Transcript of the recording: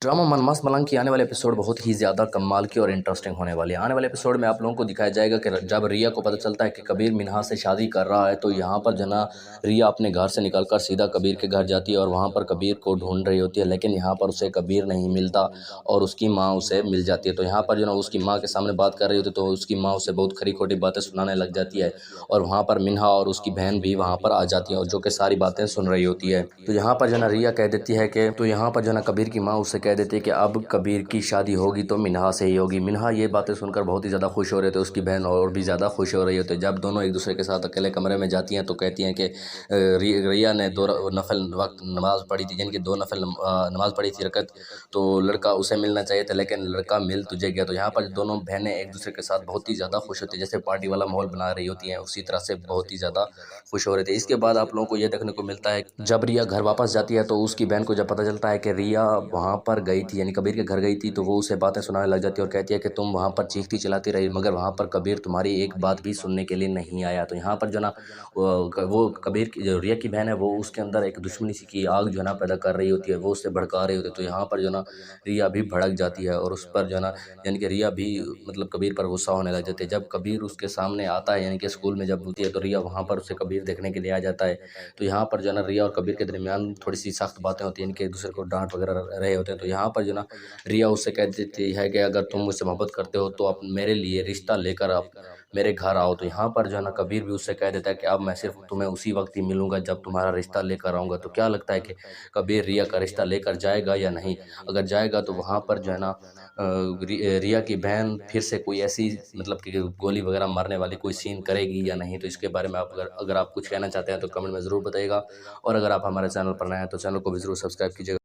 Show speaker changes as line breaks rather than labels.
Drama मनमास मलंग की आने वाले एपिसोड बहुत ही ज़्यादा कमाल की और इंटरेस्टिंग होने वाली है। आने वाले एपिसोड में आप लोगों को दिखाया जाएगा कि जब रिया को पता चलता है कि कबीर मिनहा से शादी कर रहा है, तो यहाँ पर जना रिया अपने घर से निकलकर सीधा कबीर के घर जाती है और वहाँ पर कबीर को ढूंढ रही होती है, लेकिन यहाँ पर उसे कबीर नहीं मिलता और उसकी माँ उसे मिल जाती है। तो यहाँ पर जो ना उसकी माँ के सामने बात कर रही होती है, तो उसकी माँ उसे बहुत खरी खोटी बातें सुनाने लग जाती है और वहाँ पर मिनहा और उसकी बहन भी वहाँ पर आ जाती है और जो कि सारी बातें सुन रही होती है। तो यहाँ पर जो ना रिया कह देती है कि कबीर की माँ उससे कह देती है कि अब कबीर की शादी होगी तो मिनहा से ही होगी। मिनहा ये बातें सुनकर बहुत ही ज़्यादा खुश हो रहे थे, उसकी बहन और भी ज़्यादा खुश हो रही होती है। जब दोनों एक दूसरे के साथ अकेले कमरे में जाती हैं तो कहती हैं कि रिया ने दो नफल वक्त नमाज पढ़ी थी, यानी कि दो नफल नमाज पढ़ी थी रकत, तो लड़का उसे मिलना चाहिए था लेकिन लड़का मिल तुझे गया। तो यहाँ पर दोनों बहनें एक दूसरे के साथ बहुत ही ज़्यादा खुश होती है, जैसे पार्टी वाला माहौल बना रही होती हैं, उसी तरह से बहुत ही ज़्यादा खुश हो रहे थे। इसके बाद आप लोगों को ये देखने को मिलता है जब रिया घर वापस जाती है तो उसकी बहन को जब पता चलता है कि रिया वहाँ पर गई थी, यानी कबीर के घर गई थी, तो वो उसे बातें सुनाने लग जाती है और कहती है कि तुम वहाँ पर चीखती चिल्लाती रही मगर वहाँ पर कबीर तुम्हारी एक बात भी सुनने के लिए नहीं आया। तो यहाँ पर जो ना वो कबीर की जो रिया की बहन है वो उसके अंदर एक दुश्मनी सी की आग जो है ना पैदा कर रही होती है, वो उससे भड़का रही होती है। तो यहाँ पर जो ना रिया भी भड़क जाती है और उस पर जो ना यानी कि रिया भी मतलब कबीर पर गुस्सा होने लग जाती है। जब कबीर उसके सामने आता है, यानी कि स्कूल में जब होती है, तो रिया वहाँ पर उसे कबीर देखने के लिए आ जाता है। तो यहाँ पर जो ना रिया और कबीर के दरमियान थोड़ी सी सख्त बातें होती हैं, इनके एक दूसरे को डांट वगैरह रहे होते हैं। तो यहाँ पर जो ना रिया उससे कह देती है कि अगर तुम मुझसे मोहब्बत करते हो तो आप मेरे लिए रिश्ता लेकर आप मेरे घर आओ। तो यहाँ पर जो है ना कबीर भी उससे कह देता है कि अब मैं सिर्फ तुम्हें उसी वक्त ही मिलूंगा जब तुम्हारा रिश्ता लेकर आऊँगा। तो क्या लगता है कि कबीर रिया का रिश्ता लेकर जाएगा या नहीं? अगर जाएगा तो वहाँ पर जो है ना रिया की बहन फिर से कोई ऐसी मतलब कि गोली वगैरह मारने वाली कोई सीन करेगी या नहीं? तो इसके बारे में आप अगर आप कुछ कहना चाहते हैं तो कमेंट में ज़रूर बताइएगा और अगर आप हमारे चैनल पर नए हैं तो चैनल को भी ज़रूर सब्सक्राइब कीजिएगा।